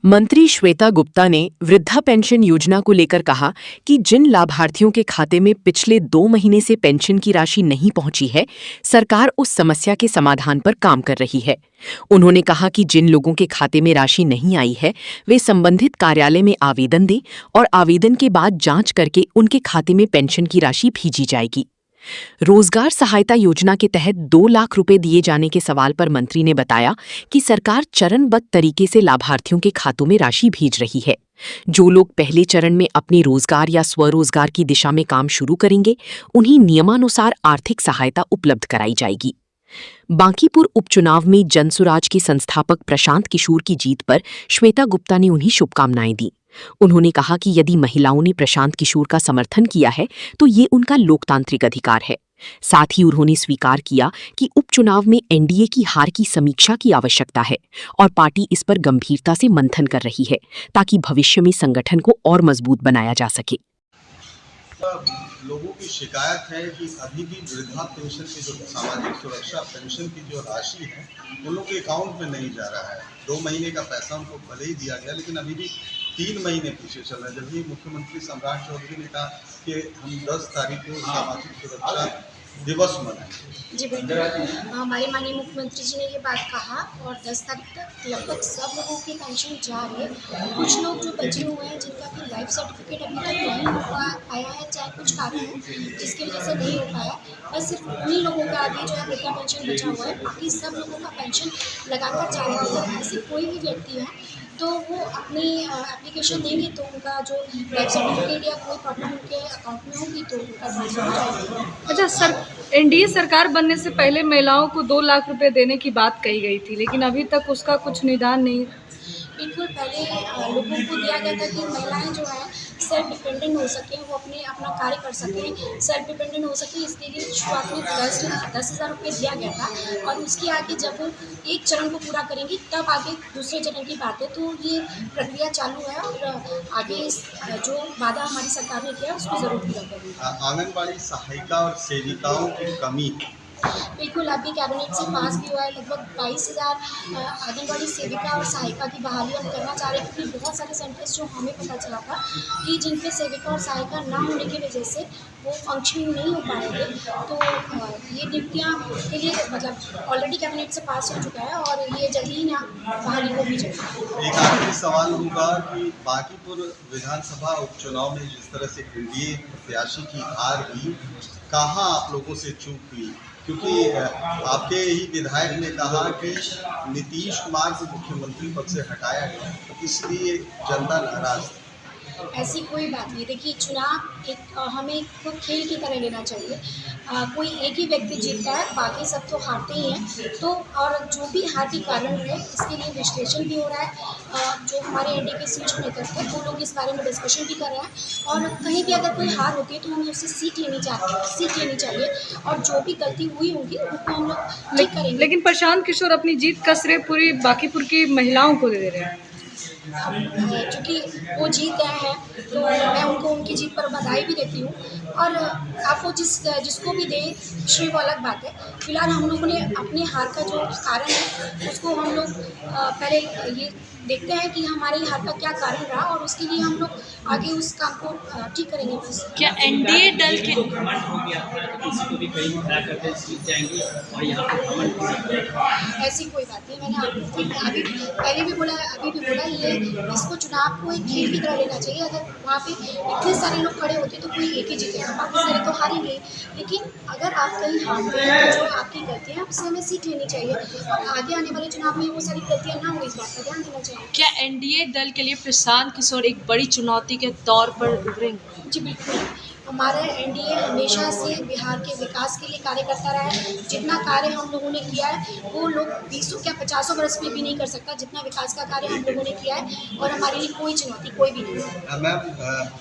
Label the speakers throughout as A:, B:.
A: मंत्री श्वेता गुप्ता ने वृद्धा पेंशन योजना को लेकर कहा कि जिन लाभार्थियों के खाते में पिछले 2 महीने से पेंशन की राशि नहीं पहुंची है, सरकार उस समस्या के समाधान पर काम कर रही है। उन्होंने कहा कि जिन लोगों के खाते में राशि नहीं आई है, वे संबंधित कार्यालय में आवेदन दें और आवेदन के बाद जांच करके उनके खाते में पेंशन की राशि भेजी जाएगी। रोजगार सहायता योजना के तहत 2 लाख रुपए दिए जाने के सवाल पर मंत्री ने बताया कि सरकार चरणबद्ध तरीके से लाभार्थियों के खातों में राशि भेज रही है। जो लोग पहले चरण में अपने रोजगार या स्वरोजगार की दिशा में काम शुरू करेंगे, उन्हें नियमानुसार आर्थिक सहायता उपलब्ध कराई जाएगी। बांकीपुर उपचुनाव में जनसुराज के संस्थापक प्रशांत किशोर की जीत पर श्वेता गुप्ता ने उन्हें शुभकामनाएं दी। उन्होंने कहा कि यदि महिलाओं ने प्रशांत किशोर का समर्थन किया है तो ये उनका लोकतांत्रिक अधिकार है। साथ ही उन्होंने स्वीकार किया कि उपचुनाव में एनडीए की हार की समीक्षा की आवश्यकता है और पार्टी इस पर गंभीरता से मंथन कर रही है ताकि भविष्य में संगठन को और मजबूत बनाया जा सके।
B: लोगों की शिकायत है कि अभी भी वृद्धा पेंशन की जो सामाजिक सुरक्षा पेंशन की जो राशि है उन लोगों के अकाउंट में नहीं जा रहा है। 2 महीने का पैसा उनको भले ही दिया गया, लेकिन अभी भी 3 महीने पीछे चल रहा है। जबकि मुख्यमंत्री सम्राट चौधरी ने कहा कि हम 10 तारीख को सामाजिक सुरक्षा दिवस मनाएंगे।
C: जी बिल्कुल, हमारे माननीय मुख्यमंत्री जी ने ये बात कहा और 10 तारीख तक लगभग सब लोगों की पेंशन जा रही है। कुछ लोग जो बचे हुए हैं जिनका भी लाइफ सर्टिफिकेट अभी तक नहीं हो पाया है, चाहे कुछ कारण हो जिसकी वजह से नहीं हो पाया, बस सिर्फ उन्हीं लोगों का आगे जो है वृद्धा पेंशन बचा हुआ है। बाकी सब लोगों का पेंशन लगातार जा रहा है। अगर ऐसे कोई भी व्यक्ति है तो वो अपनी एप्लीकेशन देंगे तो उनका जो लाइफ सर्टिफिकेट या कोई प्रॉब्लम उनके अकाउंट में होगी तो उनका ट्रांसफर हो जाएगा।
D: अच्छा सर, एनडीए सरकार बनने से पहले महिलाओं को 2 लाख रुपए देने की बात कही गई थी, लेकिन अभी तक उसका कुछ निदान नहीं।
C: बिल्कुल, पहले लोगों को दिया गया था कि महिलाएं जो है सेल्फ डिपेंडेंट हो सकें, वो अपना कार्य कर सकें, सेल्फ डिपेंडेंट हो सकें। इसके लिए शुरुआत में 10,000 रुपये दिया गया था और उसके आगे जब वो एक चरण को पूरा करेंगी तब आगे दूसरे चरण की बात है। तो ये प्रक्रिया चालू है और आगे जो वादा हमारी सरकार ने किया उसको ज़रूर पूरा करेंगे।
B: आंगनबाड़ी सहायिका और सेविकाओं की कमी
C: बिल्कुल, अभी कैबिनेट से पास भी हुआ है। लगभग 22,000 आंगनबाड़ी सेविका और सहायिका की बहाली हम करना चाह रहे हैं, क्योंकि बहुत सारे सेंटर्स जो हमें पता चला था कि जिन पे सेविका और सहायिका ना होने की वजह से वो फंक्शनिंग नहीं हो पा रहे थे। तो ये नियुक्तियाँ के लिए मतलब ऑलरेडी कैबिनेट से पास हो चुका है और ये जल्दी ही ना बहाली हो भी जाएगी।
B: एक आखिरी सवाल होगा कि बांकीपुर विधानसभा उपचुनाव में जिस तरह से एनडीए प्रत्याशी की हार हुई, कहाँ आप लोगों से चूक हुई? क्योंकि आपके ही विधायक ने कहा कि नीतीश कुमार को मुख्यमंत्री पद से हटाया गया, इसलिए जनता नाराज थी।
C: ऐसी कोई बात नहीं। देखिए, चुनाव एक हमें को खेल की तरह लेना चाहिए। कोई एक ही व्यक्ति जीतता है, बाकी सब तो हारते ही हैं। तो और जो भी हार के कारण है इसके लिए विश्लेषण भी हो रहा है। जो हमारे एनडीए के शीर्ष नेतृत्व है वो लोग इस बारे में डिस्कशन भी कर रहे हैं और कहीं भी अगर कोई हार होती है तो हमें उससे सीख लेनी चाहिए और जो भी गलती हुई होगी उनको हम लोग ठीक करेंगे।
D: लेकिन प्रशांत किशोर अपनी जीत का श्रेय पूरी बांकीपुर की महिलाओं को दे रहे हैं।
C: चूँकि वो जीत गए हैं तो मैं उनको उनकी जीत पर बधाई भी देती हूँ और आप वो जिसको भी दें श्रेय वो अलग बात है। फिलहाल हम लोगों ने अपने हार का जो कारण है उसको हम लोग पहले ये देखते हैं कि हमारे हार का क्या कारण रहा और उसके लिए हम लोग आगे उस काम को ठीक करेंगे। बस
D: क्या एनडीए दल के
C: ऐसी कोई बात नहीं। मैंने आपको अभी पहले भी बोला है, अभी भी बोला, ये इसको चुनाव को एक खेल की तरह लेना चाहिए। अगर वहाँ पे इतने सारे लोग खड़े होते तो कोई एक ही जीतेगा, बाकी सारे तो हारेंगे। लेकिन अगर आप कहीं हारते हैं तो जो आपकी गलतियाँ हैं उससे हमें सीख लेनी चाहिए और आगे आने वाले चुनाव में वो सारी गलतियाँ ना हो, इस बात का ध्यान देना चाहिए।
D: क्या एनडीए दल के लिए प्रशांत किशोर एक बड़ी चुनौती के तौर पर उभरेंगे?
C: जी बिल्कुल, हमारा एनडीए हमेशा से बिहार के विकास के लिए कार्य करता रहा है। जितना कार्य हम लोगों ने किया है वो लोग 20 क्या 50 वर्ष में भी नहीं कर सकता, जितना विकास का कार्य हम लोगों ने किया है और हमारे लिए कोई चुनौती कोई भी नहीं है।
B: मैम,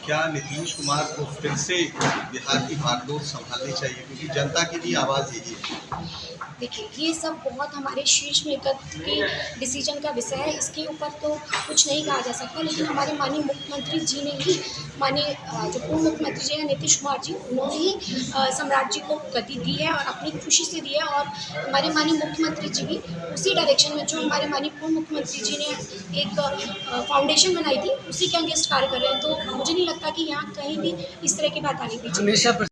B: क्या नीतीश कुमार को फिर से बिहार की बागडोर संभालनी चाहिए, क्योंकि जनता की भी आवाज़ यही है?
C: देखिए, ये सब बहुत हमारे शीर्ष नेतृत्व के डिसीजन का विषय है। इसके ऊपर तो कुछ नहीं कहा जा सकता, लेकिन हमारे माननीय मुख्यमंत्री जी ने ही जो पूर्व मुख्यमंत्री जी हैं नीतीश कुमार जी, उन्होंने ही सम्राट जी को गति दी है और अपनी खुशी से दी है। और हमारे माननीय मुख्यमंत्री जी भी उसी डायरेक्शन में, जो हमारे माननीय पूर्व मुख्यमंत्री जी ने एक फाउंडेशन बनाई थी, उसी के अगेंस्ट कार्य कर रहे हैं। तो मुझे नहीं लगता कि यहाँ कहीं भी इस तरह की बात आनी चाहिए।